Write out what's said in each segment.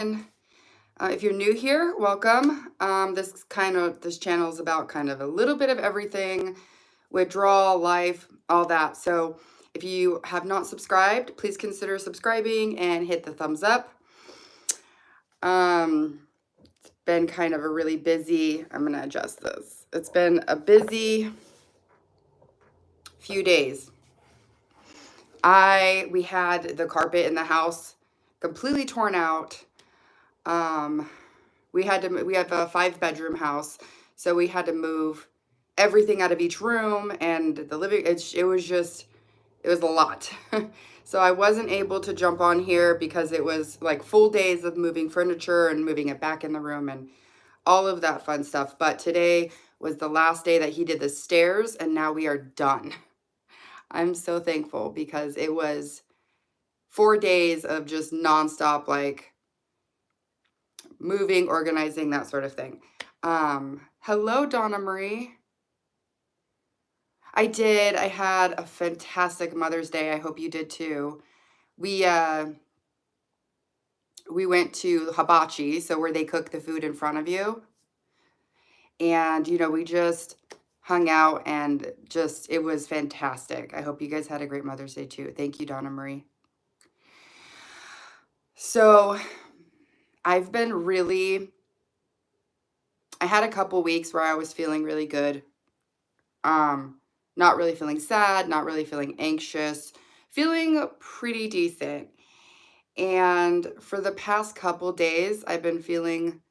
If you're new here, welcome. This channel is about kind of a little bit of everything, withdrawal, life, all that. So if you have not subscribed, please consider subscribing and hit the thumbs up. It's been kind of a really busy, I'm gonna adjust this. It's been a busy few days. We had the carpet in the house completely torn out. We have a 5-bedroom house, so we had to move everything out of each room and the living. It was a lot. So I wasn't able to jump on here because it was like full days of moving furniture and moving it back in the room and all of that fun stuff. But today was the last day that he did the stairs, and now we are done. I'm so thankful because it was 4 days of just nonstop, like moving, organizing, that sort of thing. Hello, Donna Marie. I did. I had a fantastic Mother's Day. I hope you did too. We went to hibachi, so where they cook the food in front of you. And, we just hung out and it was fantastic. I hope you guys had a great Mother's Day too. Thank you, Donna Marie. So I had a couple weeks where I was feeling really good. Not really feeling sad, not really feeling anxious, feeling pretty decent. And for the past couple days, I've been feeling,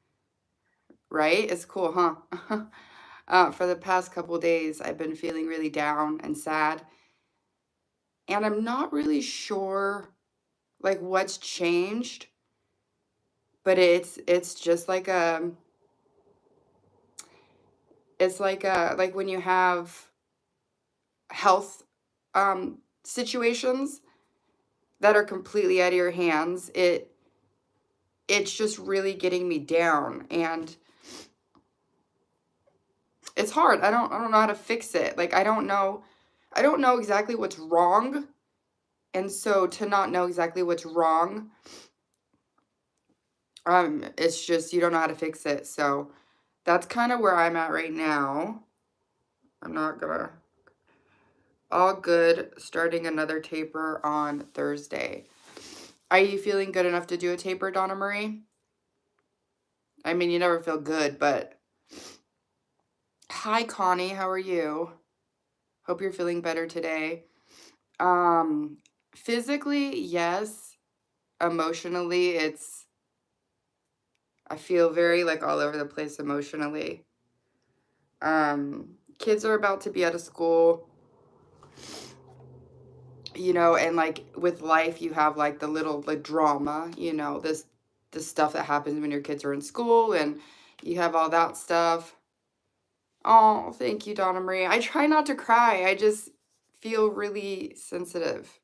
right? It's cool, huh? For the past couple days, I've been feeling really down and sad. And I'm not really sure like what's changed, but it's just like like when you have health situations that are completely out of your hands, it's just really getting me down, and it's hard. I don't know how to fix it. Like I don't know exactly what's wrong. And so to not know exactly what's wrong, it's just you don't know how to fix it. So that's kind of where I'm at right now. I'm not gonna all good, starting another taper on Thursday. Are you feeling good enough to do a taper, Donna Marie? I mean, you never feel good, but hi, Connie. How are you? Hope you're feeling better today. Physically, yes. Emotionally, I feel very like all over the place emotionally. Kids are about to be out of school. And like with life, you have like the little like drama, this stuff that happens when your kids are in school, and you have all that stuff. Oh, thank you, Donna Marie. I try not to cry. I just feel really sensitive.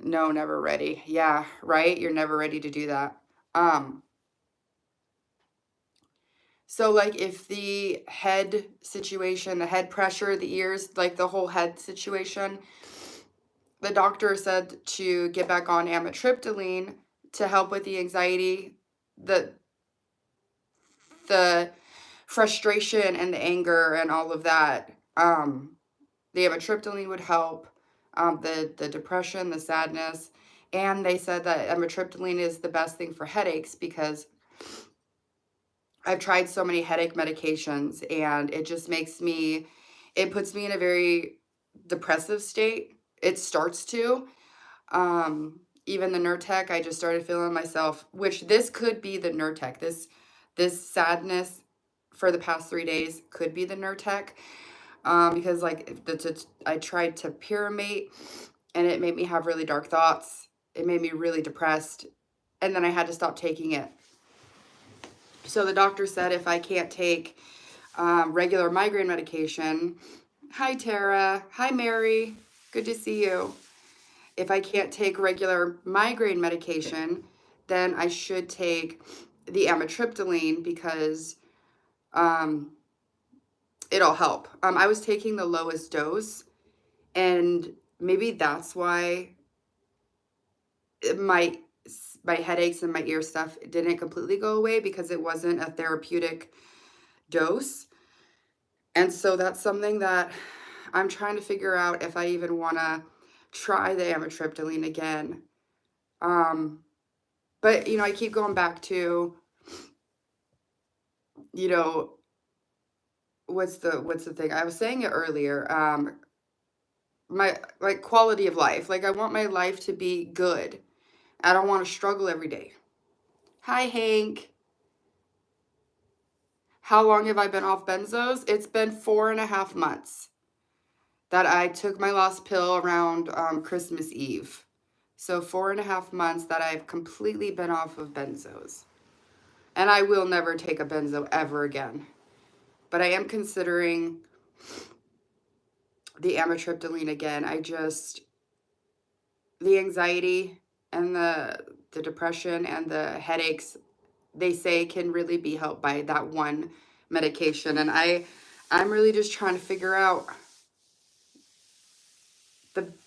No, never ready. Yeah, right? You're never ready to do that. So like if the head situation, the head pressure, the ears, like the whole head situation, the doctor said to get back on amitriptyline to help with the anxiety, the frustration and the anger and all of that. The amitriptyline would help, the depression, the sadness. And they said that amitriptyline is the best thing for headaches because I've tried so many headache medications, and it just it puts me in a very depressive state. It starts to. Even the Nurtec, I just started feeling myself, which this could be the Nurtec. This sadness for the past 3 days could be the Nurtec. Because like I tried to pyramate, and it made me have really dark thoughts. It made me really depressed, and then I had to stop taking it. So the doctor said if I can't take regular migraine medication, hi Tara, hi Mary, good to see you. If I can't take regular migraine medication, then I should take the amitriptyline because it'll help. I was taking the lowest dose, and maybe that's why my headaches and my ear stuff didn't completely go away because it wasn't a therapeutic dose. And so that's something that I'm trying to figure out if I even want to try the amitriptyline again. But I keep going back to, you know, what's the thing? I was saying it earlier. My like quality of life. Like I want my life to be good. I don't want to struggle every day. Hi, Hank. How long have I been off benzos? It's been 4.5 months that I took my last pill around Christmas Eve. So 4.5 months that I've completely been off of benzos. And I will never take a benzo ever again. But I am considering the amitriptyline again. The anxiety and the depression and the headaches, they say can really be helped by that one medication. And I'm really just trying to figure out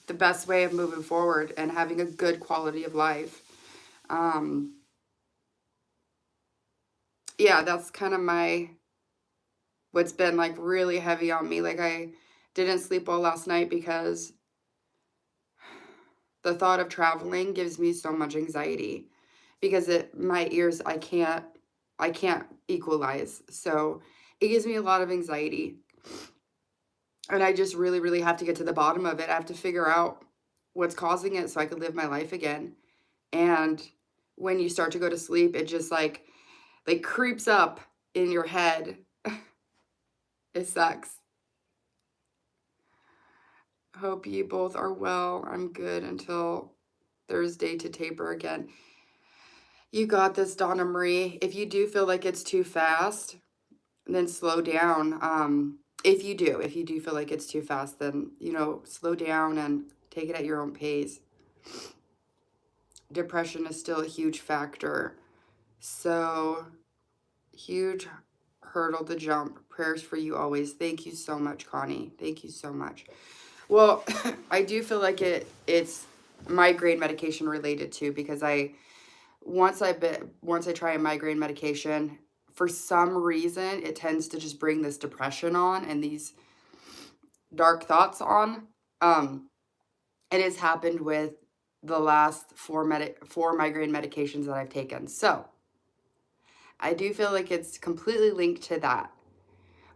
the best way of moving forward and having a good quality of life. Yeah, that's kind of what's been like really heavy on me. Like I didn't sleep well last night because the thought of traveling gives me so much anxiety because my ears I can't equalize. So it gives me a lot of anxiety. And I just really, really have to get to the bottom of it. I have to figure out what's causing it so I can live my life again. And when you start to go to sleep, it just like creeps up in your head. It sucks. Hope you both are well. I'm good until Thursday to taper again. You got this, Donna Marie. If you do feel like it's too fast, then slow down. If you do feel like it's too fast, then, slow down and take it at your own pace. Depression is still a huge factor. So, huge hurdle to jump. Prayers for you always. Thank you so much, Connie. Thank you so much. Well, I do feel like it's migraine medication related too, because once I try a migraine medication, for some reason it tends to just bring this depression on and these dark thoughts on. It has happened with the last four migraine medications that I've taken. So I do feel like it's completely linked to that.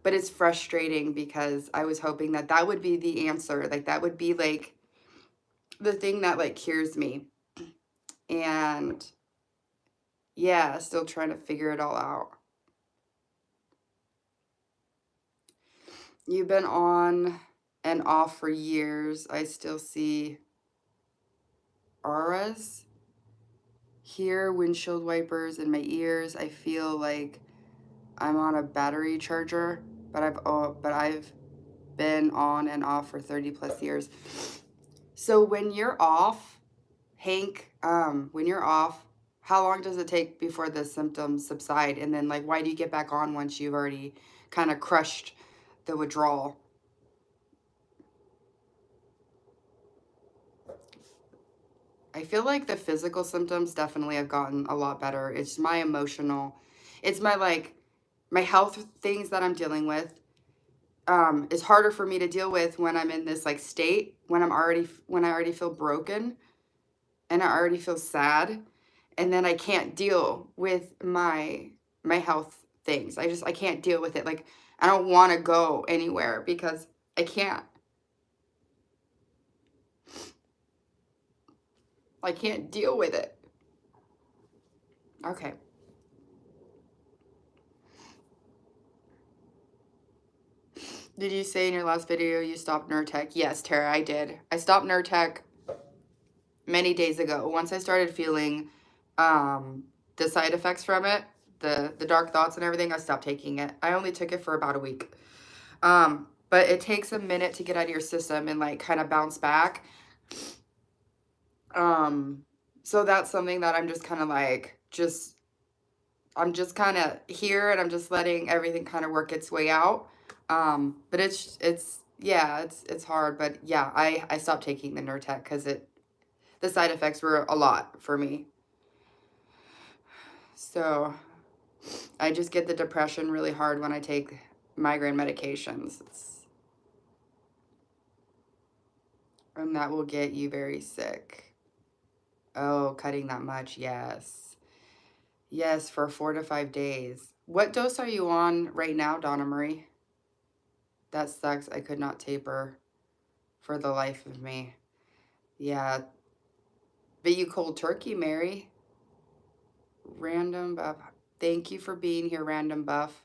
But it's frustrating because I was hoping that would be the answer. Like that would be like the thing that like cures me. And yeah, still trying to figure it all out. You've been on and off for years. I still see auras here, windshield wipers in my ears. I feel like I'm on a battery charger, but I've been on and off for 30 plus years. So when you're off, Hank, when you're off, how long does it take before the symptoms subside? And then like, why do you get back on once you've already kind of crushed the withdrawal? I feel like the physical symptoms definitely have gotten a lot better. It's my emotional, it's my health things that I'm dealing with. Is harder for me to deal with when I'm in this like state, when I already feel broken and I already feel sad, and then I can't deal with my health things. I can't deal with it. Like I don't want to go anywhere because I can't. I can't deal with it. Okay. Did you say in your last video you stopped Nurtec? Yes, Tara, I did. I stopped Nurtec many days ago. Once I started feeling the side effects from it, the dark thoughts and everything, I stopped taking it. I only took it for about a week. But it takes a minute to get out of your system and like kind of bounce back. So that's something that I'm just kind of like, I'm just kind of here and I'm just letting everything kind of work its way out. But it's hard, but yeah, I stopped taking the Nurtec because the side effects were a lot for me. So I just get the depression really hard when I take migraine medications. And that will get you very sick. Oh, cutting that much, yes. Yes, for 4 to 5 days. What dose are you on right now, Donna Marie? That sucks. I could not taper for the life of me. Yeah. But you cold turkey, Mary. Random Buff. Thank you for being here, Random Buff.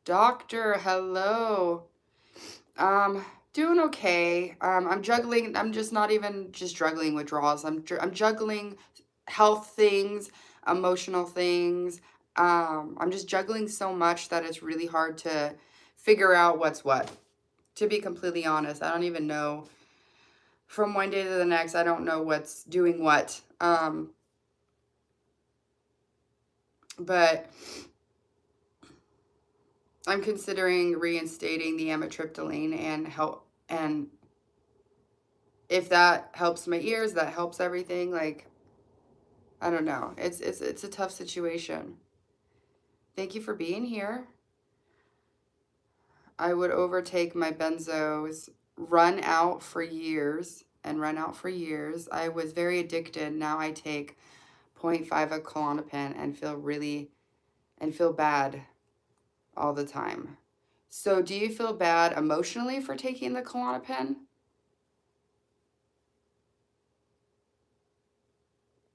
Doctor, hello. Um, Doing okay. I'm juggling. I'm just not even just juggling withdrawals. I'm juggling health things, emotional things. I'm just juggling so much that it's really hard to figure out what's what. To be completely honest, I don't even know. From one day to the next, I don't know what's doing what. But I'm considering reinstating the amitriptyline and help, and if that helps my ears, that helps everything. Like, I don't know. It's a tough situation. Thank you for being here. I would overtake my benzos, run out for years and run out for years. I was very addicted. Now I take 0.5 of Klonopin and feel bad all the time. So do you feel bad emotionally for taking the Klonopin?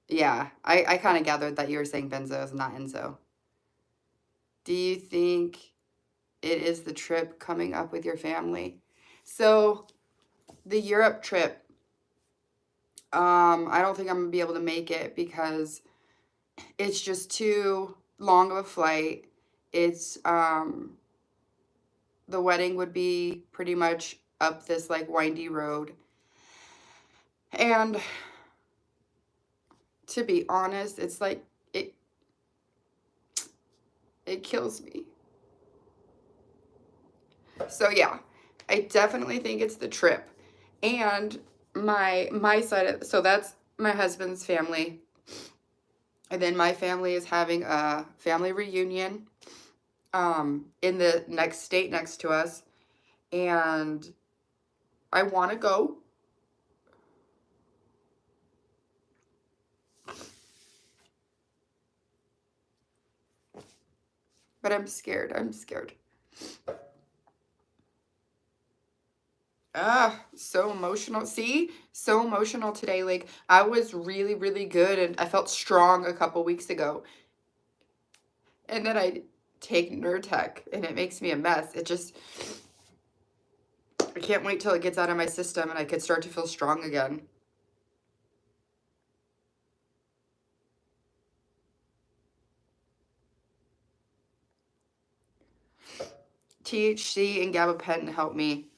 Yeah, I kind of gathered that you were saying benzos, not enzo. Do you think it is the trip coming up with your family? So the Europe trip, I don't think I'm gonna be able to make it because it's just too long of a flight. It's the wedding would be pretty much up this like windy road. And to be honest, it's like it kills me. So yeah, I definitely think it's the trip. And my side of, so that's my husband's family. And then my family is having a family reunion in the next state next to us. And I want to go. But I'm scared. I'm scared. So emotional. See? So emotional today. Like, I was really, really good and I felt strong a couple weeks ago. And then I take Nurtec and it makes me a mess. It just, I can't wait till it gets out of my system and I could start to feel strong again. THC and gabapentin help me.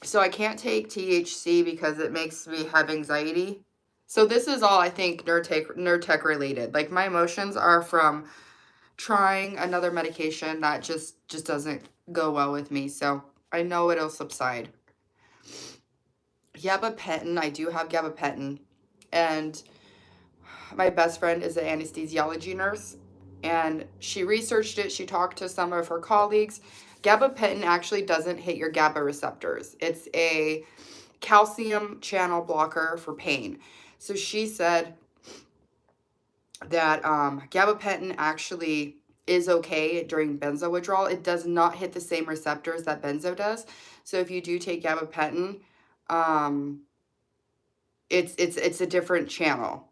So I can't take THC because it makes me have anxiety. So this is all, I think, Nurtec related. Like, my emotions are from trying another medication that just doesn't go well with me. So I know it'll subside. Gabapentin, I do have gabapentin. And my best friend is an anesthesiology nurse. And she researched it. She talked to some of her colleagues. Gabapentin actually doesn't hit your GABA receptors. It's a calcium channel blocker for pain. So she said that gabapentin actually is okay during benzo withdrawal. It does not hit the same receptors that benzo does. So if you do take gabapentin, it's a different channel,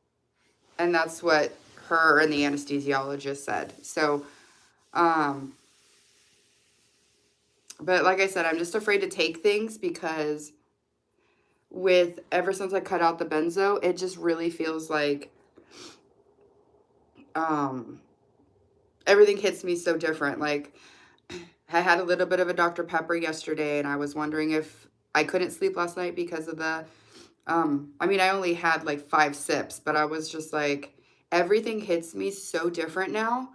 and that's what her and the anesthesiologist said. So, but like I said, I'm just afraid to take things because ever since I cut out the benzo, it just really feels like everything hits me so different. Like, I had a little bit of a Dr. Pepper yesterday, and I was wondering if I couldn't sleep last night because of the, I mean, I only had like 5 sips, but I was just like, everything hits me so different now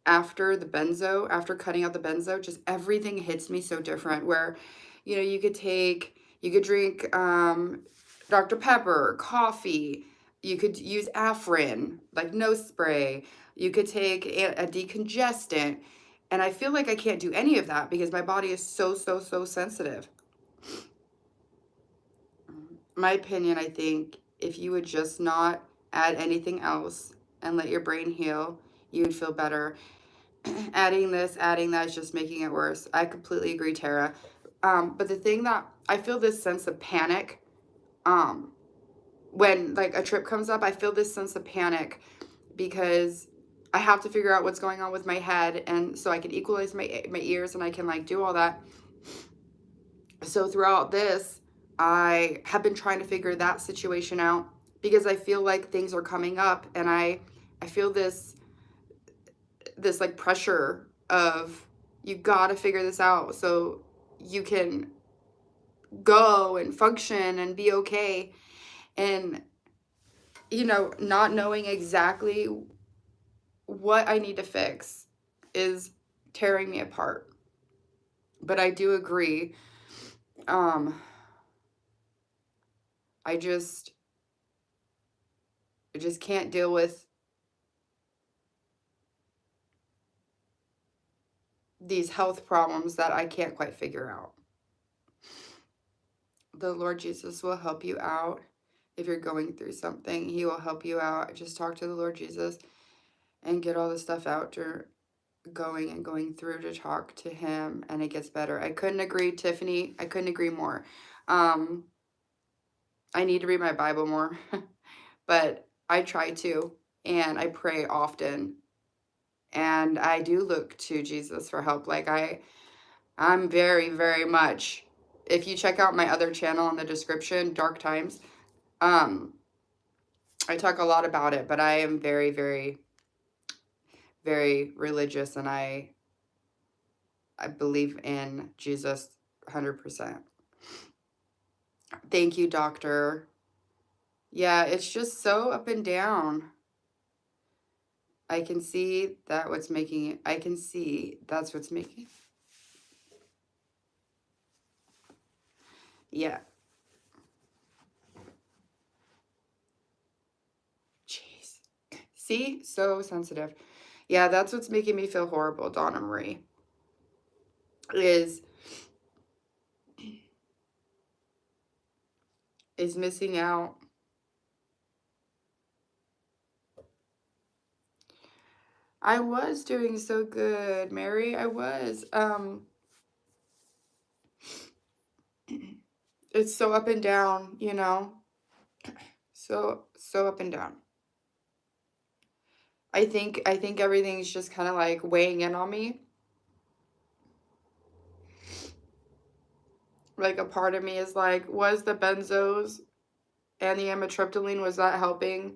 after the benzo, after cutting out the benzo, just everything hits me so different where, you know, you could drink Dr. Pepper, coffee, You could use Afrin, like nose spray. You could take a decongestant. And I feel like I can't do any of that because my body is so, so, so sensitive. My opinion, I think, if you would just not add anything else and let your brain heal, you would feel better. Adding this, adding that is just making it worse. I completely agree, Tara. But the thing that I feel this sense of panic, when like a trip comes up, I feel this sense of panic because I have to figure out what's going on with my head, and so I can equalize my ears and I can like do all that. So throughout this, I have been trying to figure that situation out because I feel like things are coming up, and I feel this like pressure of you got to figure this out so you can go and function and be okay. And you know, not knowing exactly what I need to fix is tearing me apart. But I do agree. Um, I just can't deal with these health problems that I can't quite figure out. The Lord Jesus will help you out if you're going through something. He will help you out. Just talk to the Lord Jesus and get all the stuff out going through to talk to him, and it gets better. I couldn't agree, Tiffany. I couldn't agree more. I need to read my Bible more, but I try to, and I pray often, and I do look to Jesus for help. Like I'm very, very much, if you check out my other channel in the description, Dark Times, I talk a lot about it, but I am very, very, very religious, and I believe in Jesus 100%. Thank you, doctor. Yeah, it's just so up and down. I can see that what's making it. I can see that's what's making. Yeah. Jeez. See? So sensitive. Yeah, that's what's making me feel horrible, Donna Marie. Is missing out. I was doing so good, Mary. I was. It's so up and down, you know. So up and down. I think everything's just kind of like weighing in on me. Like a part of me is like, was the benzos and the amitriptyline, was that helping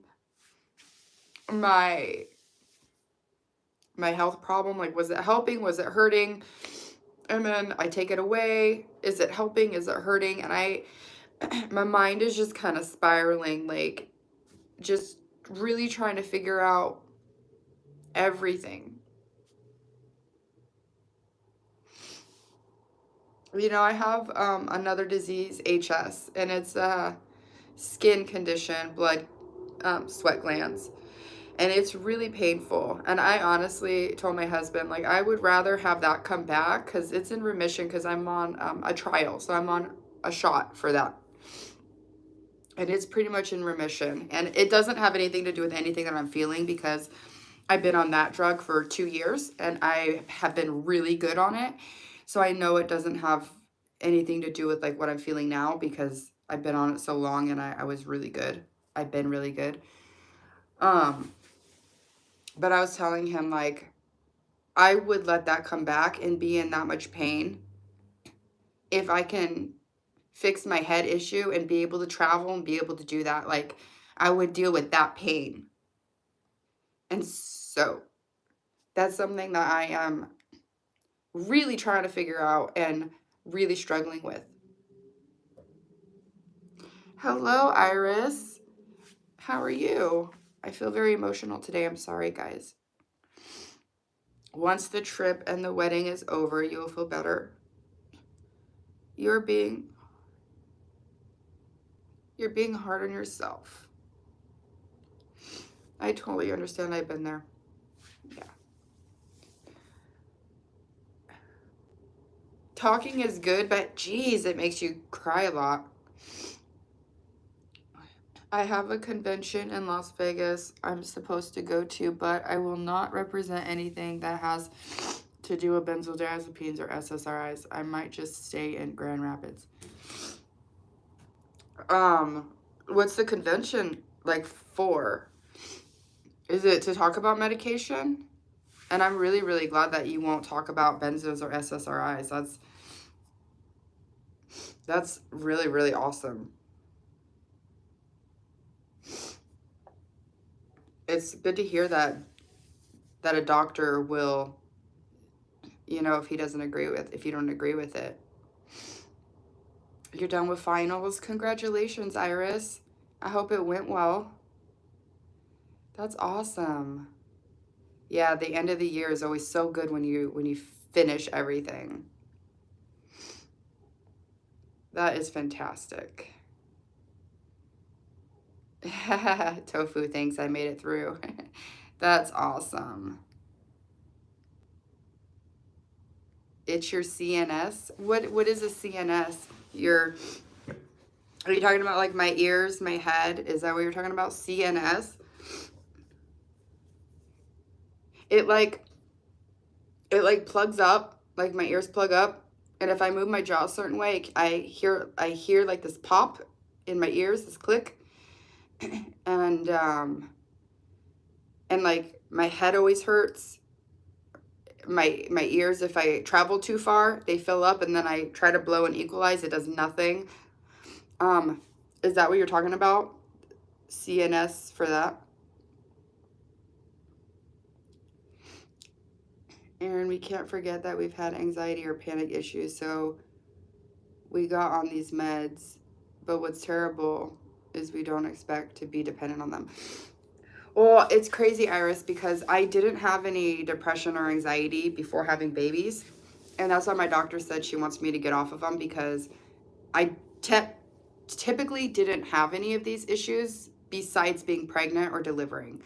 my health problem? Like, was it helping? Was it hurting? And then I take it away. Is it helping? Is it hurting? And my mind is just kind of spiraling, like just really trying to figure out everything. You know, I have another disease, HS, and it's a skin condition, blood, sweat glands. And it's really painful. And I honestly told my husband, like, I would rather have that come back because it's in remission because I'm on a trial. So I'm on a shot for that. And it's pretty much in remission. And it doesn't have anything to do with anything that I'm feeling because I've been on that drug for 2 years and I have been really good on it. So I know it doesn't have anything to do with like what I'm feeling now because I've been on it so long and I was really good. I've been really good. But I was telling him, like, I would let that come back and be in that much pain if I can fix my head issue and be able to travel and be able to do that. Like, I would deal with that pain. And so that's something that I am really trying to figure out and really struggling with. Hello, Iris. How are you? I feel very emotional today. I'm sorry, guys. Once the trip and the wedding is over, you will feel better. You're being hard on yourself. I totally understand. I've been there. Yeah. Talking is good, but geez, it makes you cry a lot. I have a convention in Las Vegas I'm supposed to go to, but I will not represent anything that has to do with benzodiazepines or SSRIs. I might just stay in Grand Rapids. What's the convention like for? Is it to talk about medication? And I'm really, really glad that you won't talk about benzos or SSRIs. That's really, really awesome. It's good to hear that a doctor will, you know, if you don't agree with it. You're done with finals. Congratulations, Iris. I hope it went well. That's awesome. Yeah, the end of the year is always so good when you finish everything. That is fantastic. Tofu thinks I made it through. That's awesome. It's your CNS. What is a CNS? Are you talking about like my ears, my head? Is that what you're talking about? CNS? It like plugs up, like my ears plug up, and if I move my jaw a certain way, I hear like this pop in my ears, this click, and like my head always hurts. My ears, if I travel too far, they fill up, and then I try to blow and equalize, it does nothing. Is that what you're talking about? CNS for that? Aaron, we can't forget that we've had anxiety or panic issues, so we got on these meds, but what's terrible is we don't expect to be dependent on them. Well, it's crazy, Iris, because I didn't have any depression or anxiety before having babies, and that's why my doctor said she wants me to get off of them, because I typically didn't have any of these issues besides being pregnant or delivering.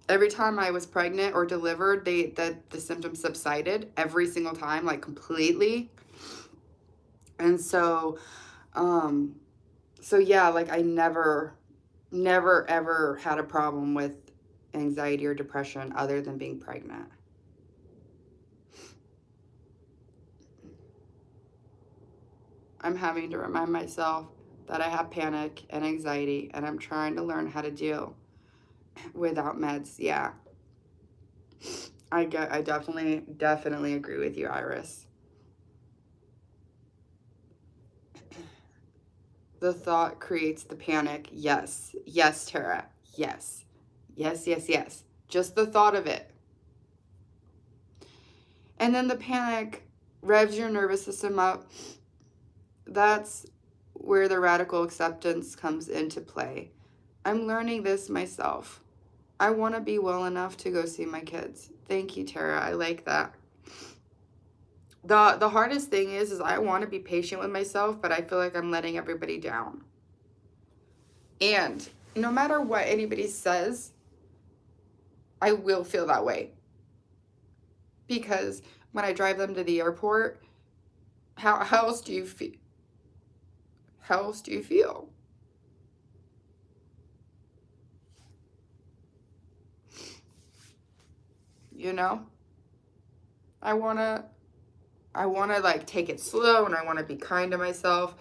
Every time I was pregnant or delivered, the symptoms subsided every single time, like completely. And so yeah, like I never ever had a problem with anxiety or depression other than being pregnant. I'm having to remind myself that I have panic and anxiety, and I'm trying to learn how to deal without meds. Yeah. I definitely agree with you, Iris. The thought creates the panic. Yes. Yes, Tara. Yes. Yes, yes, yes. Just the thought of it. And then the panic revs your nervous system up. That's where the radical acceptance comes into play. I'm learning this myself. I want to be well enough to go see my kids. Thank you, Tara. I like that. The hardest thing is I want to be patient with myself, but I feel like I'm letting everybody down. And no matter what anybody says, I will feel that way. Because when I drive them to the airport, how else do you feel? How else do you feel? You know? I want to like take it slow, and I want to be kind to myself.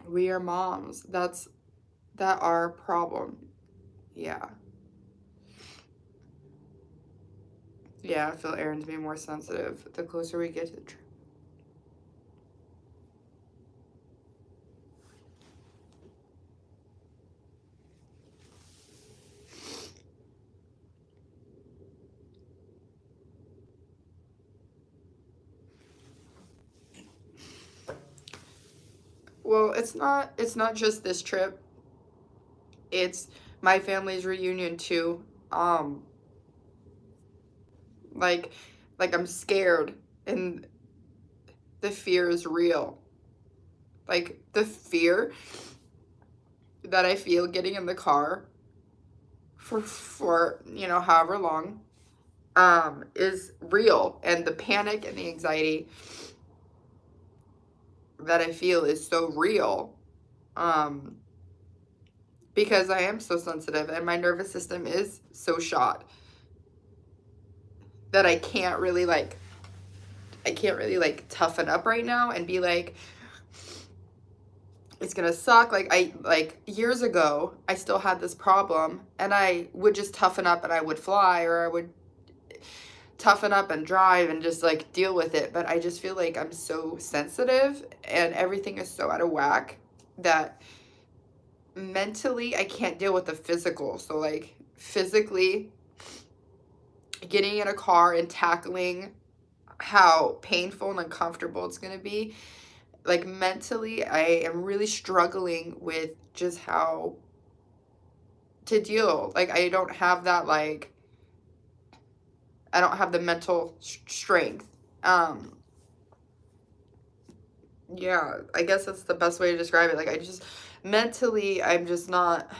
We are moms. That's our problem. Yeah. Yeah, I feel Aaron's being more sensitive the closer we get to the trip. Well, it's not just this trip. It's my family's reunion too. Like I'm scared, and the fear is real. Like, the fear that I feel getting in the car for however long, is real. And the panic and the anxiety that I feel is so real. Because I am so sensitive and my nervous system is so shot that I can't really like toughen up right now and be like, it's gonna suck. Like years ago, I still had this problem and I would just toughen up and I would fly, or I would toughen up and drive and just like deal with it. But I just feel like I'm so sensitive and everything is so out of whack that mentally I can't deal with the physical. So like physically getting in a car and tackling how painful and uncomfortable it's going to be, like mentally I am really struggling with just how to deal. Like I don't have that, like I don't have the mental strength. Yeah, I guess that's the best way to describe it. Like I just mentally I'm just not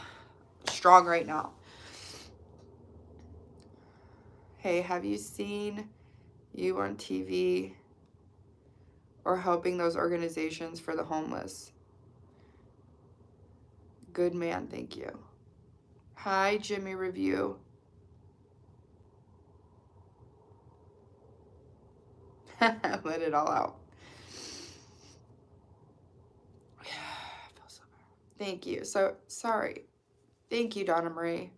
strong right now. Hey, have you seen you on TV or helping those organizations for the homeless? Good man, thank you. Hi, Jimmy Review. Let it all out. I feel so bad. Thank you. So sorry. Thank you, Donna Marie.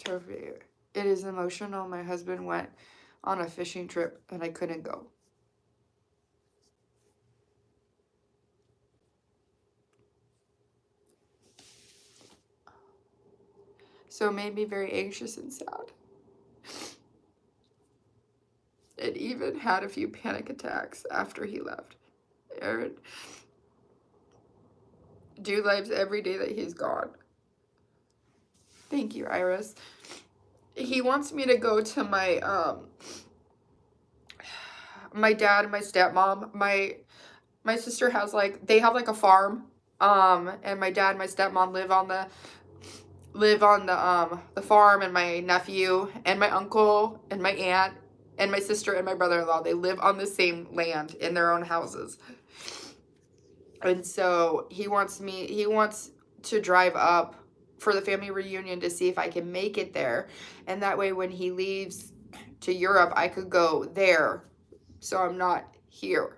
Trophy. It is emotional. My husband went on a fishing trip and I couldn't go. So it made me very anxious and sad. It even had a few panic attacks after he left. Aaron, do lives every day that he's gone. Thank you, Iris. He wants me to go to my my dad and my stepmom. My sister has they have a farm. And my dad and my stepmom live on the farm, and my nephew and my uncle and my aunt and my sister and my brother-in-law, they live on the same land in their own houses. And so he wants to drive up for the family reunion to see if I can make it there. And that way when he leaves to Europe, I could go there. So I'm not here.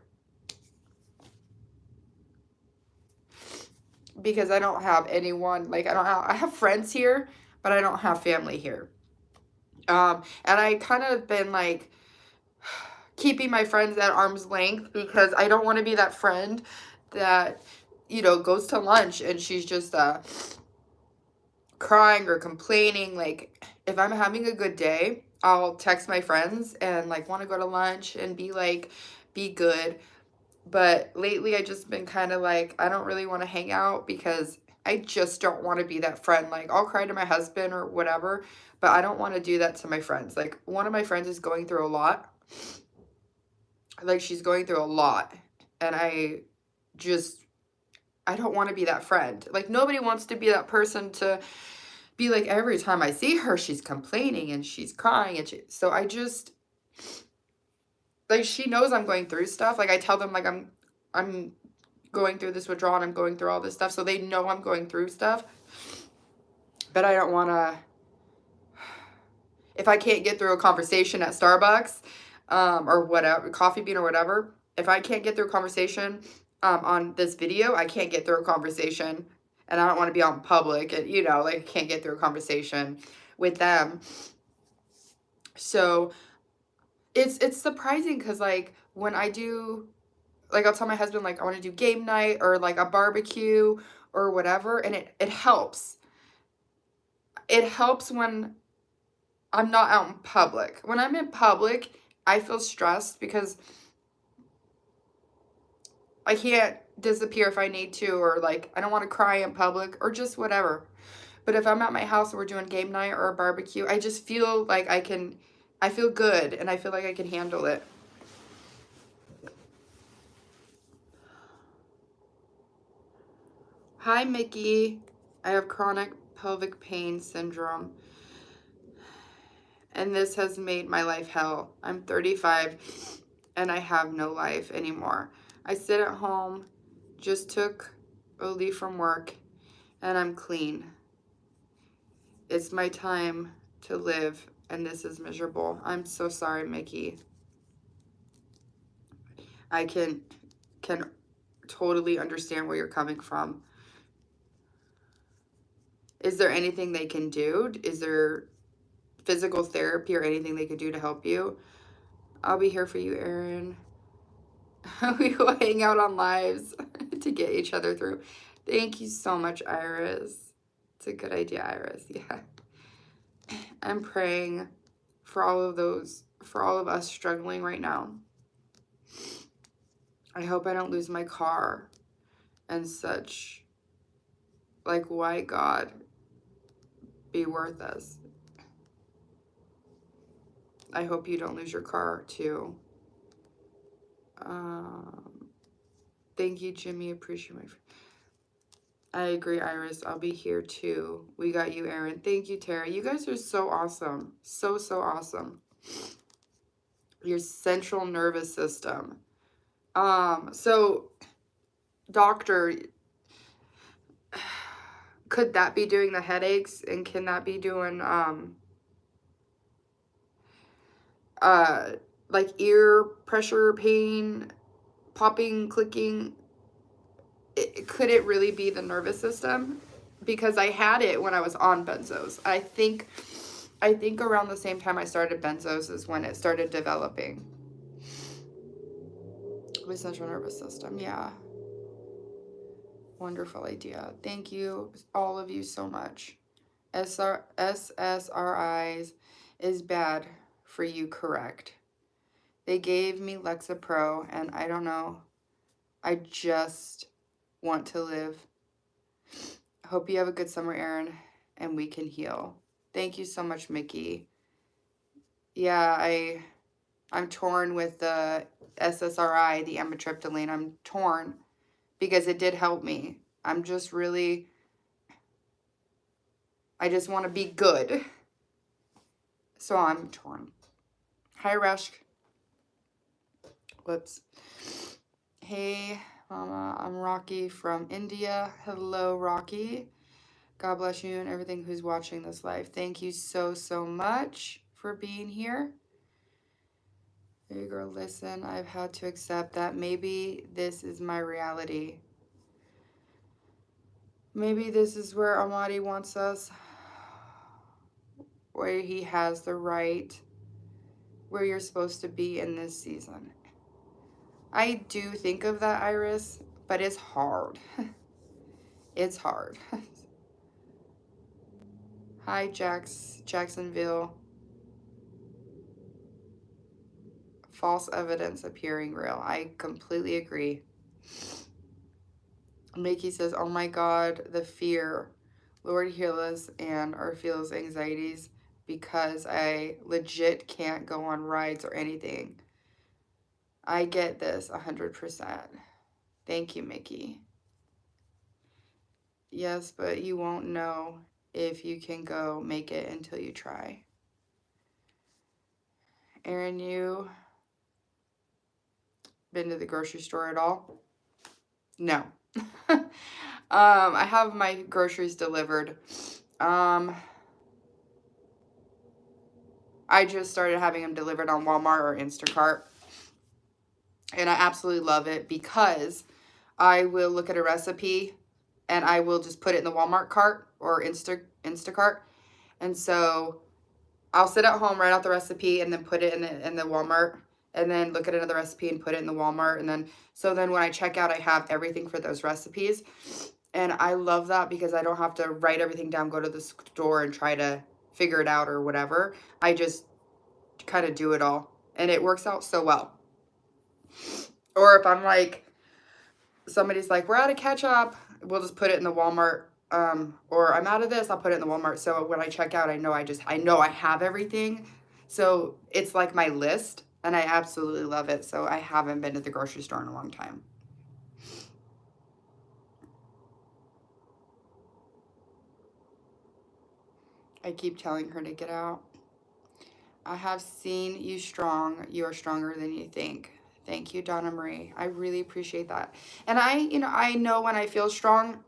Because I don't have anyone, I have friends here, but I don't have family here. And I kind of been keeping my friends at arm's length because I don't want to be that friend that, goes to lunch and she's just crying or complaining. Like, if I'm having a good day, I'll text my friends and want to go to lunch and be good. But lately I just been kind of I don't really want to hang out because I just don't want to be that friend. I'll cry to my husband or whatever, but I don't want to do that to my friends. One of my friends is going through a lot. She's going through a lot. And I don't want to be that friend. Nobody wants to be that person to be every time I see her, she's complaining and she's crying. And so I just, she knows I'm going through stuff. I tell them I'm going through this withdrawal and I'm going through all this stuff. So they know I'm going through stuff. But I don't want to, if I can't get through a conversation at Starbucks, or whatever, Coffee Bean or whatever, if I can't get through a conversation on this video, I can't get through a conversation, and I don't want to be out in public and, I can't get through a conversation with them. So it's surprising because when I do, I'll tell my husband I want to do game night or a barbecue or whatever, and it helps. It helps when I'm not out in public. When I'm in public, I feel stressed because I can't disappear if I need to, or I don't want to cry in public or just whatever. But if I'm at my house and we're doing game night or a barbecue, I just feel like I feel good and I feel like I can handle it. Hi, Mickey. I have chronic pelvic pain syndrome, and this has made my life hell. I'm 35 and I have no life anymore. I sit at home, just took a leave from work, and I'm clean. It's my time to live, and this is miserable. I'm so sorry, Mickey. I can totally understand where you're coming from. Is there anything they can do? Is there physical therapy or anything they could do to help you? I'll be here for you, Erin. We will hang out on lives to get each other through. Thank you so much, Iris. It's a good idea, Iris. Yeah. I'm praying for all of us struggling right now. I hope I don't lose my car and such. Like, why, God, be worth us? I hope you don't lose your car, too. Thank you, Jimmy. Appreciate my friend. I agree, Iris. I'll be here, too. We got you, Erin. Thank you, Tara. You guys are so awesome. So, so awesome. Your central nervous system. So, doctor, could that be doing the headaches? And can that be doing, like ear pressure pain, popping, clicking? Could it really be the nervous system? Because I had it when I was on benzos. I think around the same time I started benzos is when it started developing. The central nervous system, yeah. Wonderful idea. Thank you, all of you, so much. SSRIs is bad for you, correct? They gave me Lexapro, and I don't know. I just want to live. Hope you have a good summer, Erin, and we can heal. Thank you so much, Mickey. Yeah, I'm torn with the SSRI, the amitriptyline. I'm torn because it did help me. I'm just really, I just want to be good. So I'm torn. Hi, Rashk. Whoops. Hey, Mama, I'm Rocky from India. Hello, Rocky. God bless you and everything who's watching this live. Thank you so, so much for being here. There you go. Listen, I've had to accept that maybe this is my reality. Maybe this is where Almighty wants us, where he has the right, where you're supposed to be in this season. I do think of that, Iris, but it's hard. It's hard. Hi, Jacksonville. False evidence appearing real. I completely agree. Mickey says, oh my God, the fear. Lord, heal us and our feels anxieties because I legit can't go on rides or anything. I get this 100%. Thank you, Mickey. Yes, but you won't know if you can go make it until you try. Erin, you been to the grocery store at all? No. I have my groceries delivered. I just started having them delivered on Walmart or Instacart. And I absolutely love it because I will look at a recipe and I will just put it in the Walmart cart or Instacart. And so I'll sit at home, write out the recipe, and then put it in the Walmart, and then look at another recipe and put it in the Walmart. And then, so then when I check out, I have everything for those recipes. And I love that because I don't have to write everything down, go to the store and try to figure it out or whatever. I just kind of do it all. And it works out so well. Or if I'm like, somebody's like, we're out of ketchup, we'll just put it in the Walmart or I'm out of this, I'll put it in the Walmart. So when I check out, I know I have everything. So it's like my list, and I absolutely love it. So I haven't been to the grocery store in a long time. I keep telling her to get out. I have seen you strong. You are stronger than you think. Thank you, Donna Marie. I really appreciate that. And I know when I feel strong,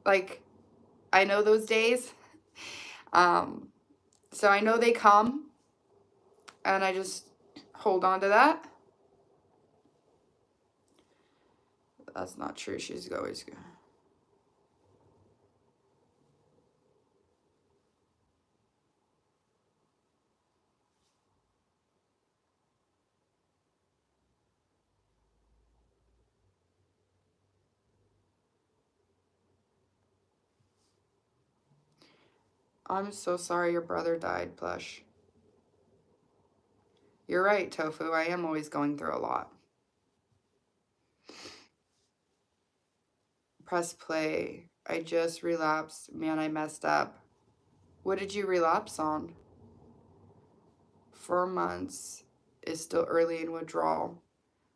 like I know those days. Um, so I know they come, and I just hold on to that. That's not true. She's always good. I'm so sorry your brother died, Plush. You're right, Tofu. I am always going through a lot. Press play. I just relapsed. Man, I messed up. What did you relapse on? 4 months is still early in withdrawal.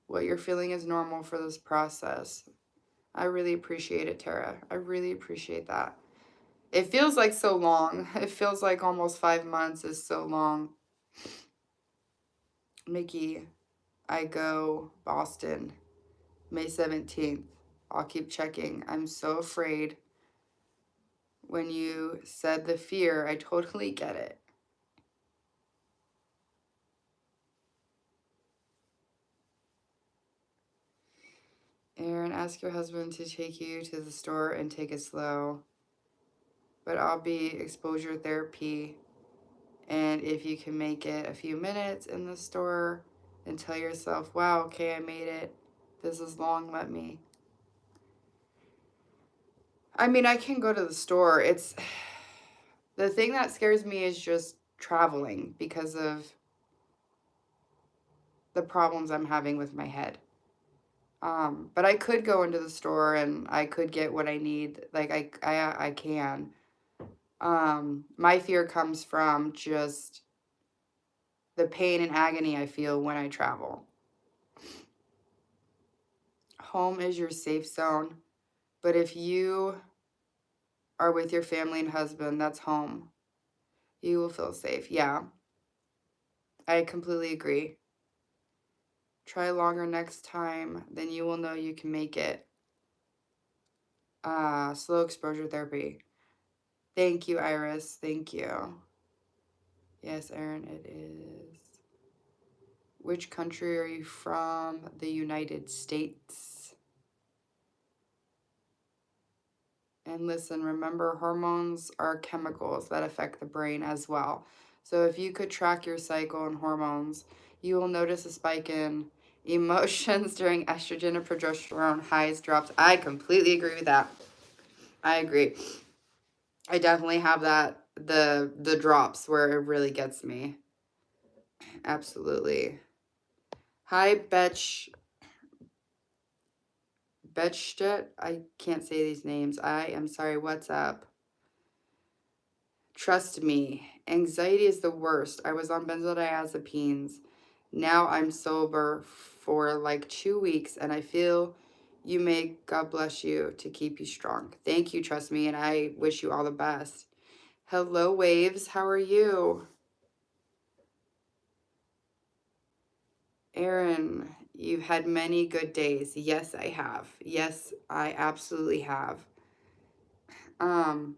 What you're feeling is normal for this process. I really appreciate it, Tara. I really appreciate that. It feels like so long. It feels like almost 5 months is so long. Mickey, I go Boston, May 17th. I'll keep checking. I'm so afraid. When you said the fear, I totally get it. Aaron, ask your husband to take you to the store and take it slow. But I'll be exposure therapy. And if you can make it a few minutes in the store and tell yourself, wow, okay, I made it. This is long, let me. I mean, I can go to the store. It's the thing that scares me is just traveling because of the problems I'm having with my head. But I could go into the store and I could get what I need. Like I can. My fear comes from just the pain and agony I feel when I travel. Home is your safe zone, but if you are with your family and husband, that's home. You will feel safe. Yeah, I completely agree. Try longer next time, then you will know you can make it. Slow exposure therapy. Thank you, Iris. Thank you. Yes, Aaron, it is. Which country are you from? The United States. And listen, remember, hormones are chemicals that affect the brain as well. So if you could track your cycle and hormones, you will notice a spike in emotions during estrogen and progesterone highs, drops. I completely agree with that. I agree. I definitely have that, the drops where it really gets me. Absolutely. Hi, Betchtet. I can't say these names. I am sorry. What's up? Trust me, anxiety is the worst. I was on benzodiazepines. Now I'm sober for like 2 weeks and I feel you may, God bless you, to keep you strong. Thank you, trust me, and I wish you all the best. Hello, Waves. How are you? Aaron, you've had many good days. Yes, I have. Yes, I absolutely have. Um,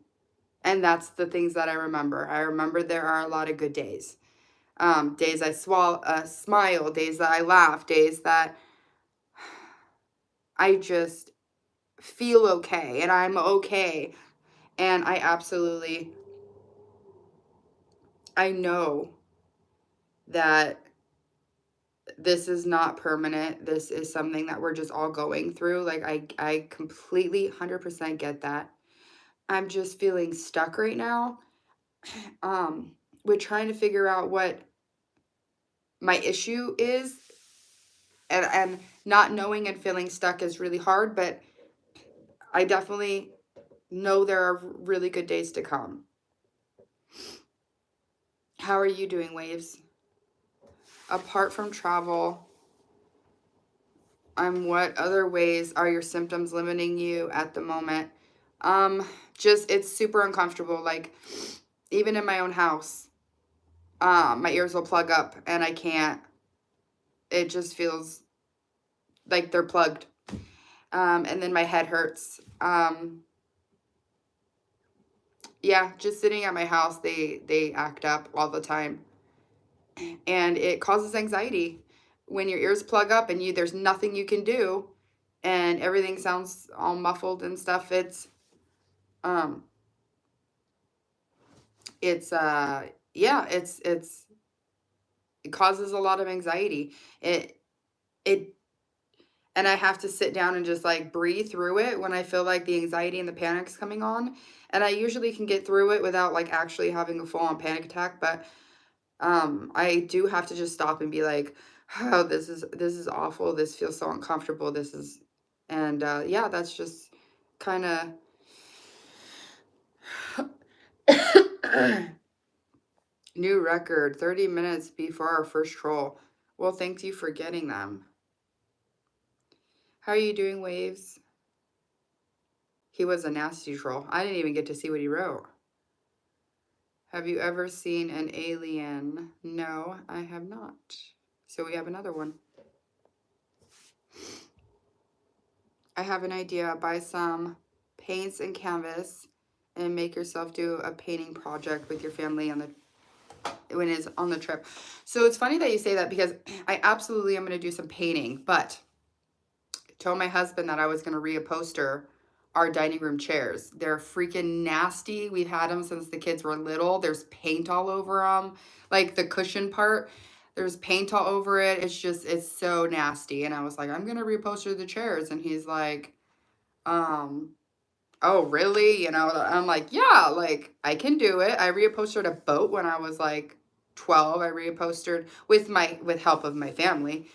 and that's the things that I remember. I remember there are a lot of good days. Days I smile, days that I laugh, days that I just feel okay and I'm okay. And I know that this is not permanent. This is something that we're just all going through. Like I completely 100% get that. I'm just feeling stuck right now. We're trying to figure out what my issue is, and not knowing and feeling stuck is really hard, but I definitely know there are really good days to come. How are you doing, Waves? Apart from travel, what other ways are your symptoms limiting you at the moment? Just, it's super uncomfortable. Like, even in my own house, my ears will plug up and I can't, it just feels like they're plugged. And then my head hurts. Yeah, just sitting at my house, they act up all the time. And it causes anxiety when your ears plug up and there's nothing you can do and everything sounds all muffled and stuff. Um yeah, it causes a lot of anxiety. It and I have to sit down and just like breathe through it when I feel like the anxiety and the panic's coming on. And I usually can get through it without like actually having a full on panic attack, but I do have to just stop and be like, oh, this is awful. This feels so uncomfortable. And yeah, that's just kind of new record, 30 minutes before our first troll. Well, thank you for getting them. How are you doing, Waves? He was a nasty troll. I didn't even get to see what he wrote. Have you ever seen an alien? No, I have not. So we have another one. I have an idea. Buy some paints and canvas and make yourself do a painting project with your family when it's on the trip. So it's funny that you say that because I absolutely am going to do some painting, but I told my husband that I was going to reupholster our dining room chairs. They're freaking nasty. We've had them since the kids were little. There's paint all over them. Like the cushion part, there's paint all over it. It's so nasty. And I was like, I'm going to reupholster the chairs. And he's like, oh, really? I'm like, yeah, like I can do it. I reupholstered a boat when I was like 12. I reupholstered with help of my family.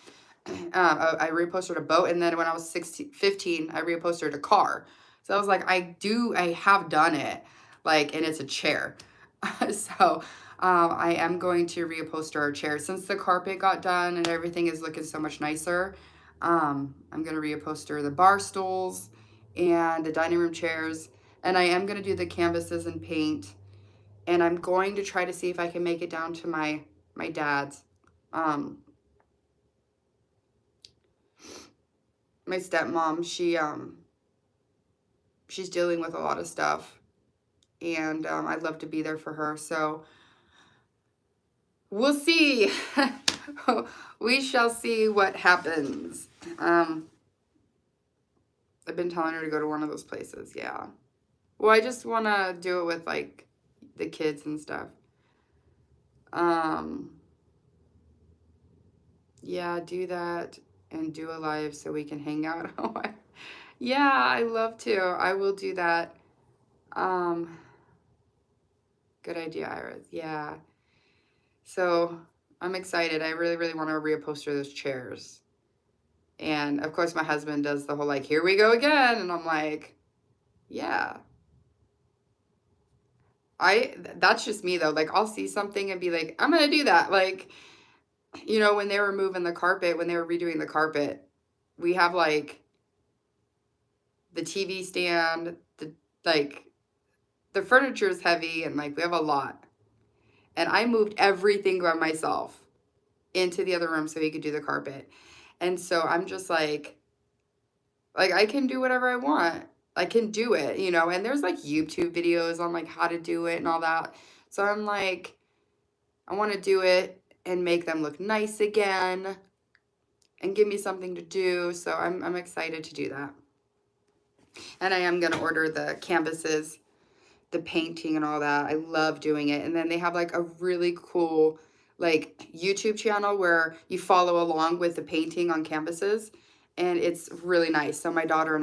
I reupholstered a boat, and then when I was 15, I reupholstered a car. So I was like, I have done it, like, and it's a chair. So I am going to reupholster our chair since the carpet got done and everything is looking so much nicer. I'm going to reupholster the bar stools and the dining room chairs, and I am going to do the canvases and paint, and I'm going to try to see if I can make it down to my dad's. My stepmom, she's dealing with a lot of stuff, and I'd love to be there for her. So we'll see. We shall see what happens. I've been telling her to go to one of those places. Yeah. Well, I just want to do it with like the kids and stuff. Yeah, do that and do a live so we can hang out. Yeah, I love to. I will do that. Good idea, Iris. Yeah. So I'm excited. I really, really want to reupholster those chairs. And of course, my husband does the whole like, here we go again. And I'm like, yeah. That's just me though. Like, I'll see something and be like, I'm going to do that. Like, when they were moving the carpet, when they were redoing the carpet, we have like the TV stand, the furniture is heavy and like we have a lot. And I moved everything by myself into the other room so he could do the carpet. And so I'm just like I can do whatever I want. I can do it, and there's like YouTube videos on like how to do it and all that. So I'm like, I want to do it and make them look nice again and give me something to do. So I'm excited to do that. And I am going to order the canvases, the painting and all that. I love doing it. And then they have like a really cool like YouTube channel where you follow along with the painting on canvases, and it's really nice. So my daughter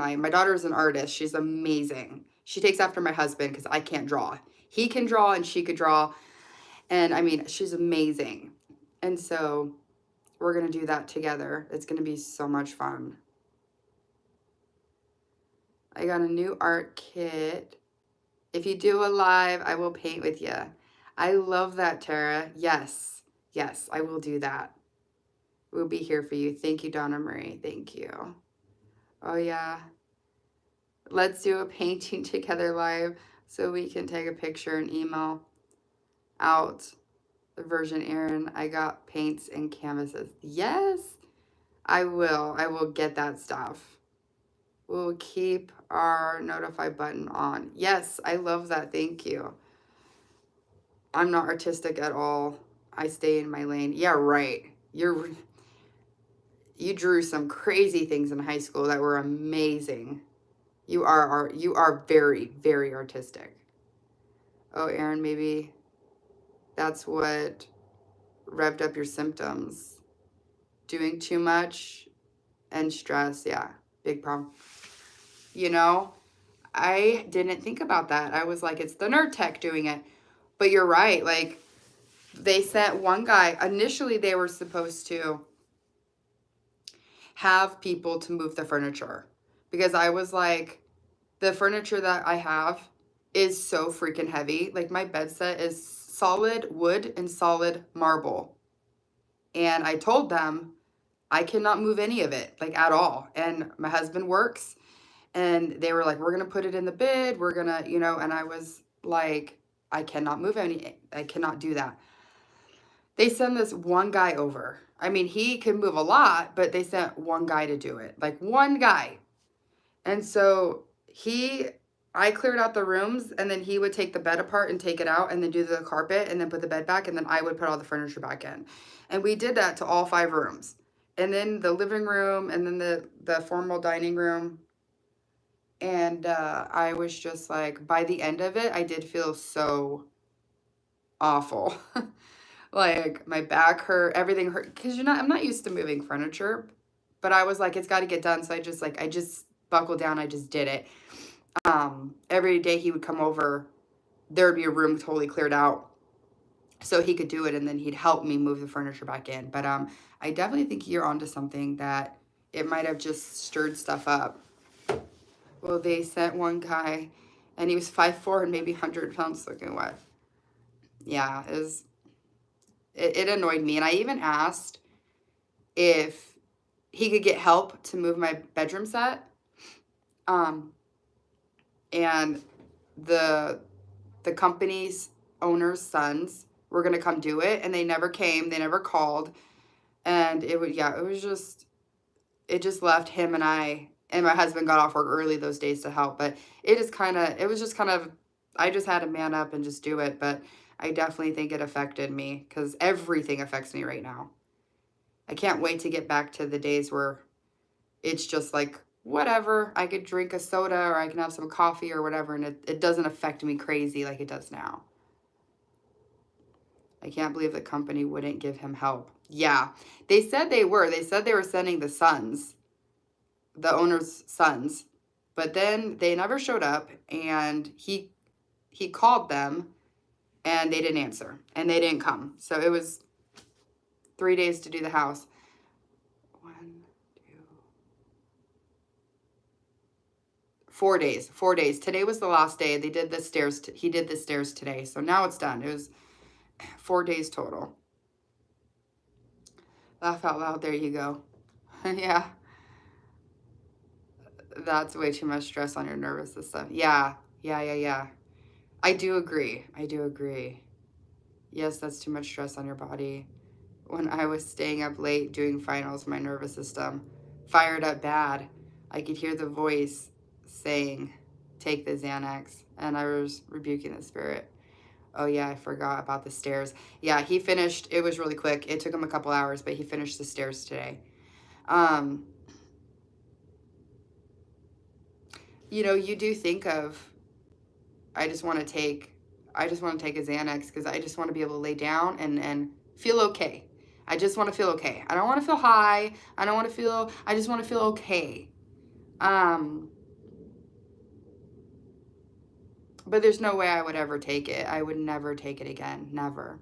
is an artist. She's amazing. She takes after my husband because I can't draw. He can draw and she could draw. And I mean, she's amazing. And so we're going to do that together. It's going to be so much fun. I got a new art kit If you do a live, I will paint with you. I love that, Tara. Yes. Yes, I will do that. We'll be here for you. Thank you, Donna Marie. Thank you. Oh, yeah. Let's do a painting together live so we can take a picture and email out the version. Erin, I got paints and canvases. Yes, I will. I will get that stuff. We'll keep our notify button on. Yes, I love that. Thank you. I'm not artistic at all. I stay in my lane. Yeah, right. You drew some crazy things in high school that were amazing. You are very, very artistic. Oh, Erin, maybe that's what revved up your symptoms. Doing too much and stress. Yeah, big problem. You know, I didn't think about that. I was like, it's the nerd tech doing it. But you're right. Like, they sent one guy. Initially, they were supposed to have people to move the furniture. Because I was like, the furniture that I have is so freaking heavy. Like, my bed set is solid wood and solid marble. And I told them I cannot move any of it, like, at all. And my husband works. And they were like, we're going to put it in the bid. We're going to, and I was like, I cannot move any. I cannot do that. They send this one guy over. I mean, he can move a lot, but they sent one guy to do it. Like, one guy. And so I cleared out the rooms, and then he would take the bed apart and take it out and then do the carpet and then put the bed back, and then I would put all the furniture back in. And we did that to all 5 rooms. And then the living room, and then the formal dining room. And I was just like, by the end of it, I did feel so awful. Like, my back hurt, everything hurt, because I'm not used to moving furniture. But I was like, it's got to get done. So I just buckled down. I just did it. Every day he would come over, there would be a room totally cleared out so he could do it, and then he'd help me move the furniture back in. But I definitely think you're onto something, that it might have just stirred stuff up. Well, they sent one guy, and he was 5'4" and maybe 100 pounds soaking wet. Yeah, it annoyed me. And I even asked if he could get help to move my bedroom set. And the company's owner's sons were going to come do it, and they never came. They never called. And it just left him and I, and my husband got off work early those days to help. But it was just kind of, I just had to man up and just do it. But I definitely think it affected me, because everything affects me right now. I can't wait to get back to the days where it's just like, whatever, I could drink a soda or I can have some coffee or whatever, and it doesn't affect me crazy like it does now. I can't believe the company wouldn't give him help. Yeah, they said they were. They said they were sending the sons, the owner's sons, but then they never showed up, and he called them, and they didn't answer, and they didn't come. So it was 3 days to do the house. 1, 2, 4 days. 4 days. Today was the last day. They did the stairs. He did the stairs today. So now it's done. It was 4 days total. Laugh out loud. There you go. Yeah. That's way too much stress on your nervous system. Yeah. I do agree. Yes, that's too much stress on your body. When I was staying up late doing finals, my nervous system fired up bad. I could hear the voice saying, take the Xanax, and I was rebuking the spirit. Oh yeah, I forgot about the stairs. Yeah, he finished. It was really quick. It took him a couple hours, but he finished the stairs today. You do think of, I just want to take a Xanax, because I just want to be able to lay down and feel okay. I just want to feel okay. I don't want to feel high. I just want to feel okay. But there's no way I would ever take it. I would never take it again. Never.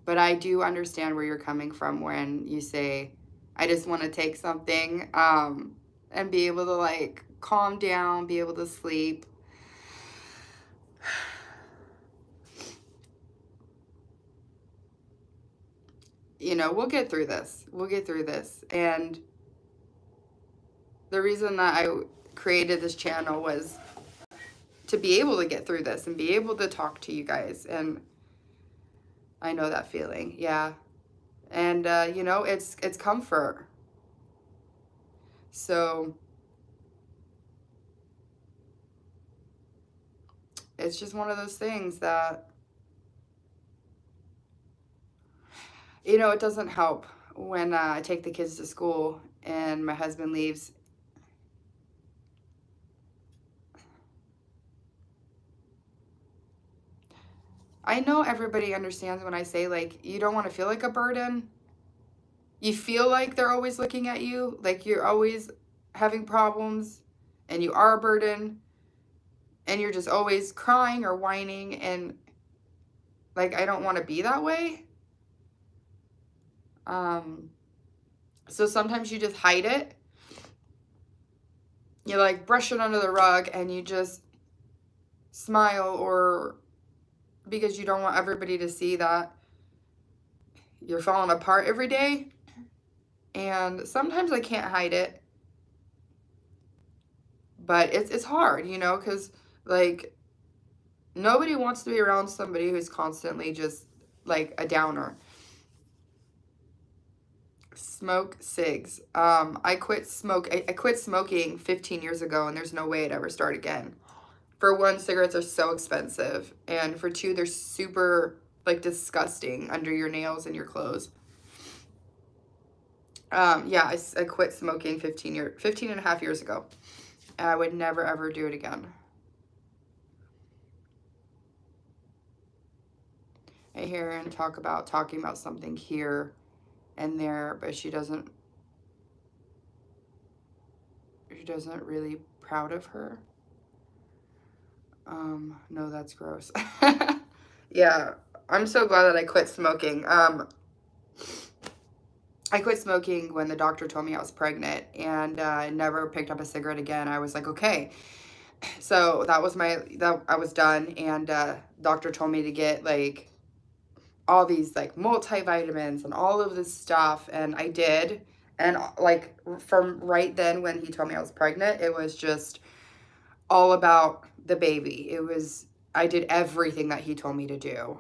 But I do understand where you're coming from when you say, I just want to take something and be able to, like, calm down, be able to sleep. You know, we'll get through this. We'll get through this. And the reason that I created this channel was to be able to get through this and be able to talk to you guys. And I know that feeling. Yeah. And, you know, it's comfort. So it's just one of those things that, you know, it doesn't help when I take the kids to school and my husband leaves. I know everybody understands when I say, like, you don't want to feel like a burden. You feel like they're always looking at you, like you're always having problems and you are a burden and you're just always crying or whining. And, like, I don't want to be that way. So sometimes you just hide it. You, like, brush it under the rug and you just smile, or because you don't want everybody to see that you're falling apart every day. And sometimes I can't hide it, but it's hard, you know, because, like, nobody wants to be around somebody who's constantly just, like, a downer. Smoke cigs. I quit smoking 15 years ago, and there's no way I'd ever start again. For one, cigarettes are so expensive, and for two, they're super, like, disgusting under your nails and your clothes. Yeah, I quit smoking 15 and a half years ago, and I would never ever do it again. I hear her talking about something here and there, but she doesn't really proud of her. No, that's gross. Yeah, I'm so glad that I quit smoking. I quit smoking when the doctor told me I was pregnant, and I never picked up a cigarette again. I was like, okay. So that I was done, and doctor told me to get, like, all these, like, multivitamins and all of this stuff, and I did. And, like, from right then when he told me I was pregnant, it was just all about the baby. I did everything that he told me to do.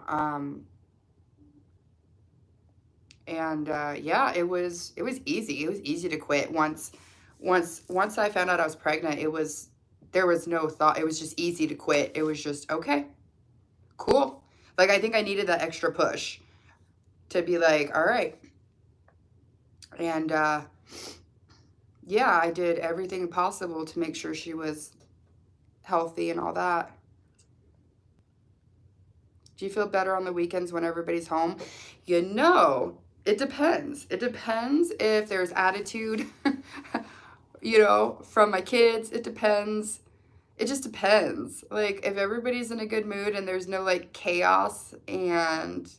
Yeah, it was easy. It was easy to quit. Once I found out I was pregnant, there was no thought. It was just easy to quit. It was just, okay, cool. Like, I think I needed that extra push to be like, all right. And yeah, I did everything possible to make sure she was healthy and all that. Do you feel better on the weekends when everybody's home? You know, it depends. It depends if there's attitude, you know, from my kids. It depends. It just depends. Like, if everybody's in a good mood and there's no, like, chaos, and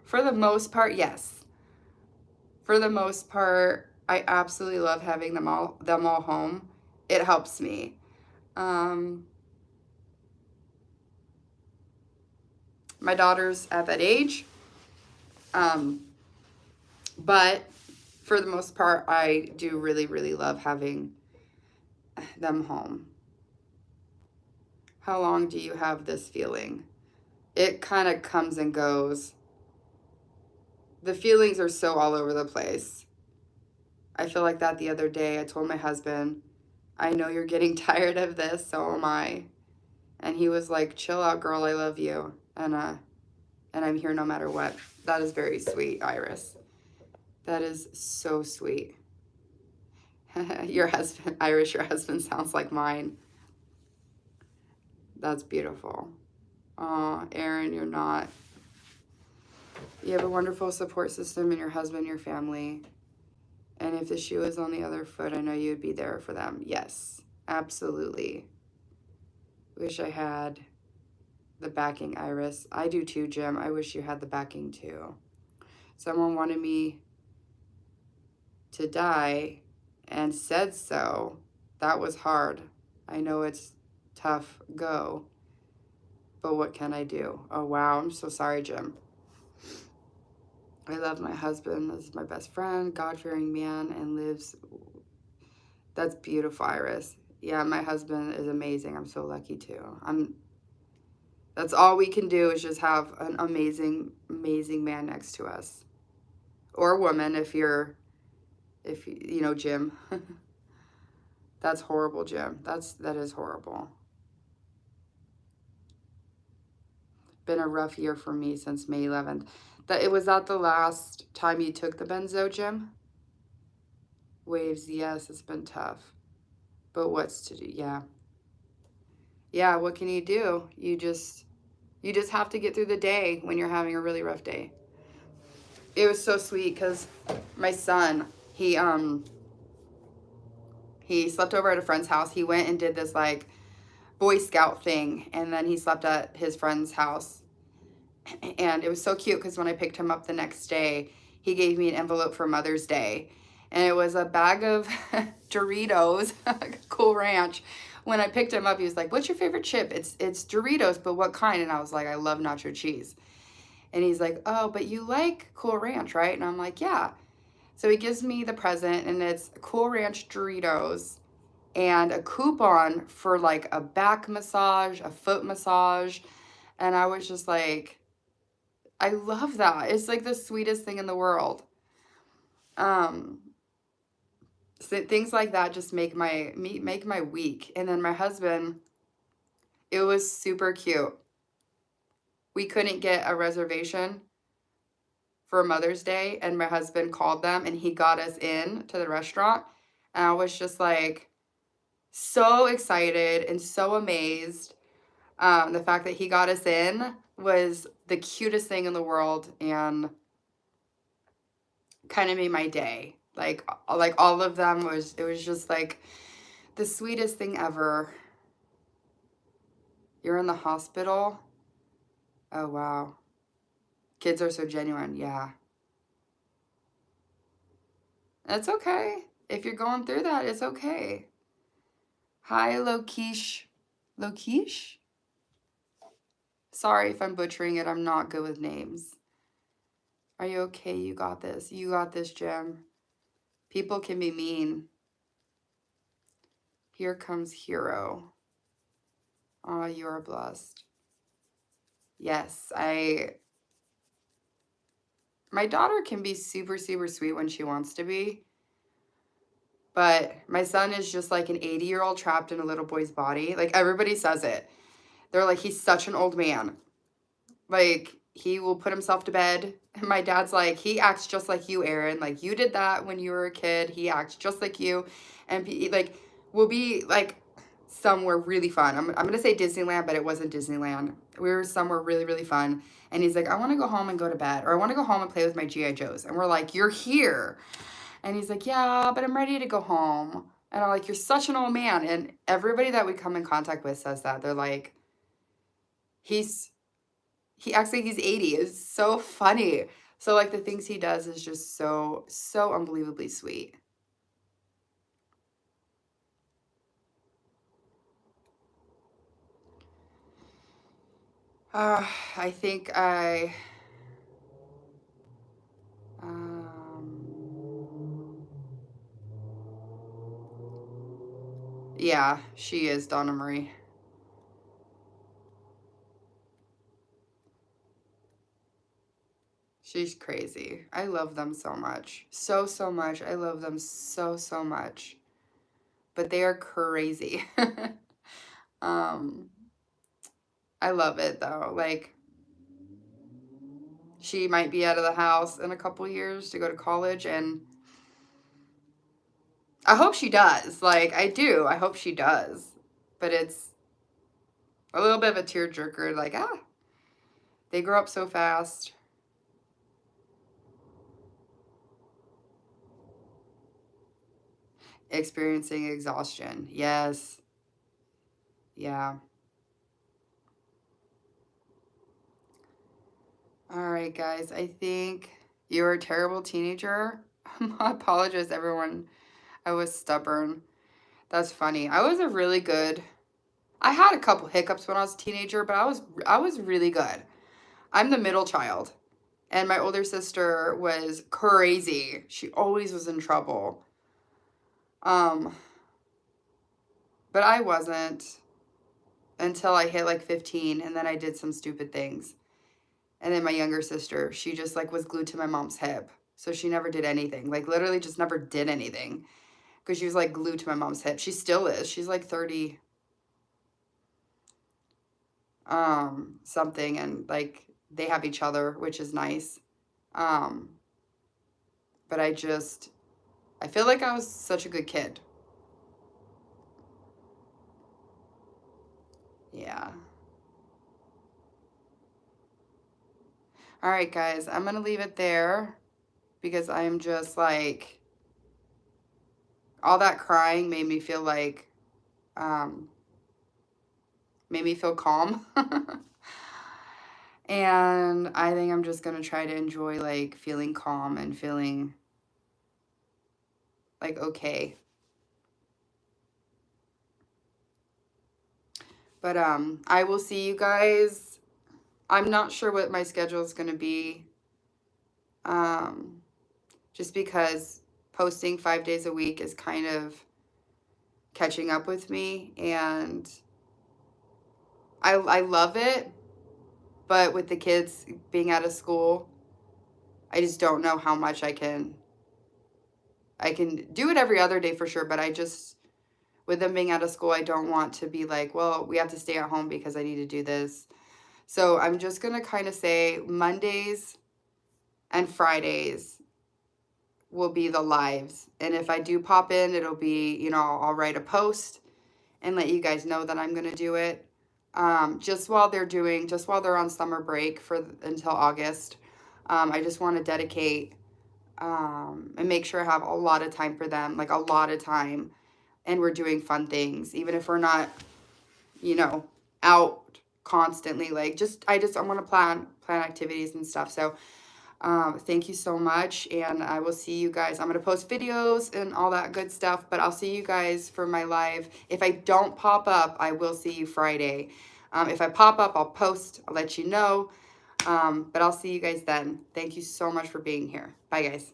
for the most part, yes. For the most part, I absolutely love having them all home. It helps me. My daughter's at that age. But for the most part, I do really, really love having them home. How long do you have this feeling? It kind of comes and goes. The feelings are so all over the place. I feel like that the other day. I told my husband, I know you're getting tired of this, so am I. And he was like, chill out, girl, I love you. And I'm here no matter what. That is very sweet, Iris. That is so sweet. Your husband, Iris, your husband sounds like mine. That's beautiful. Oh, Aaron, you're not. You have a wonderful support system in your husband, your family. And if the shoe was on the other foot, I know you'd be there for them. Yes, absolutely. Wish I had the backing, Iris. I do too, Jim. I wish you had the backing too. Someone wanted me to die and said so. That was hard. I know it's tough go, but what can I do? Oh, wow. I'm so sorry, Jim. I love my husband as my best friend, God-fearing man, and lives. That's beautiful, Iris. Yeah, my husband is amazing. I'm so lucky too. That's all we can do is just have an amazing, amazing man next to us. Or woman if you know, Jim. That's horrible, Jim. That is horrible. Been a rough year for me since May 11th. Was that the last time you took the benzo, Jim? Waves, yes, it's been tough. But what's to do? Yeah. Yeah, what can you do? You just have to get through the day when you're having a really rough day. It was so sweet because my son, he slept over at a friend's house. He went and did this like Boy Scout thing, and then he slept at his friend's house. And it was so cute because when I picked him up the next day, he gave me an envelope for Mother's Day. And it was a bag of Doritos, Cool Ranch. When I picked him up, he was like, "What's your favorite chip?" It's Doritos, but what kind? And I was like, "I love nacho cheese." And he's like, "Oh, but you like Cool Ranch, right?" And I'm like, "Yeah." So he gives me the present, and it's Cool Ranch Doritos and a coupon for like a back massage, a foot massage. And I was just like, I love that. It's like the sweetest thing in the world. Um, so things like that just make my week. And then my husband, it was super cute. We couldn't get a reservation for Mother's Day, and my husband called them and he got us in to the restaurant. And I was just like so excited and so amazed. The fact that he got us in was the cutest thing in the world and kind of made my day. Like all of them it was just like the sweetest thing ever. You're in the hospital? Oh, wow. Kids are so genuine. Yeah. It's okay. If you're going through that, it's okay. Hi, Lokish. Lokish? Sorry if I'm butchering it. I'm not good with names. Are you okay? You got this. You got this, Jim. People can be mean. Here comes Hero. Oh, you're blessed. Yes, my daughter can be super, super sweet when she wants to be. But my son is just like an 80-year-old trapped in a little boy's body. Like everybody says it. They're like, he's such an old man. Like he will put himself to bed. And my dad's like, he acts just like you, Aaron. Like you did that when you were a kid. He acts just like you. And like we'll be like somewhere really fun. I'm going to say Disneyland, but it wasn't Disneyland. We were somewhere really, really fun. And he's like, I want to go home and go to bed. Or I want to go home and play with my G.I. Joes. And we're like, you're here. And he's like, yeah, but I'm ready to go home. And I'm like, you're such an old man. And everybody that we come in contact with says that. They're like, he acts like he's 80. It's so funny. So like the things he does is just so, so unbelievably sweet. I think yeah, she is Donna Marie. She's crazy. I love them so much. So, so much. I love them so, so much. But they are crazy. um, I love it though. Like, she might be out of the house in a couple years to go to college, and I hope she does. Like, I do. I hope she does. But it's a little bit of a tearjerker. Like, they grow up so fast. Experiencing exhaustion. Yes. Yeah. All right, guys. I think you're a terrible teenager. I apologize, everyone. I was stubborn. That's funny. I was a really good, I had a couple hiccups when I was a teenager, but I was really good. I'm the middle child, and my older sister was crazy. She always was in trouble. Um, but I wasn't until I hit like 15, and then I did some stupid things. And then my younger sister, she just like was glued to my mom's hip. So she never did anything. Like literally just never did anything because she was like glued to my mom's hip. She still is. She's like 30 something, and like they have each other, which is nice. Um but I feel like I was such a good kid. Yeah. All right, guys, I'm going to leave it there because I am just like, all that crying made me feel like, um, made me feel calm. And I think I'm just going to try to enjoy like feeling calm and feeling like okay. But I will see you guys. I'm not sure what my schedule is going to be. Um, just because posting 5 days a week is kind of catching up with me, and I love it, but with the kids being out of school, I just don't know how much I can do it every other day for sure, but I just, with them being out of school, I don't want to be like, well, we have to stay at home because I need to do this. So I'm just going to kind of say Mondays and Fridays will be the lives. And if I do pop in, it'll be, you know, I'll write a post and let you guys know that I'm going to do it. Just while they're on summer break until August. I just want to dedicate and make sure I have a lot of time for them, like a lot of time. And we're doing fun things, even if we're not, you know, out constantly. Like I want to plan activities and stuff. So thank you so much, and I will see you guys. I'm going to post videos and all that good stuff, but I'll see you guys for my live. If I don't pop up, I will see you Friday. If I pop up, I'll post. I'll let you know, but I'll see you guys then. Thank you so much for being here. Bye, guys.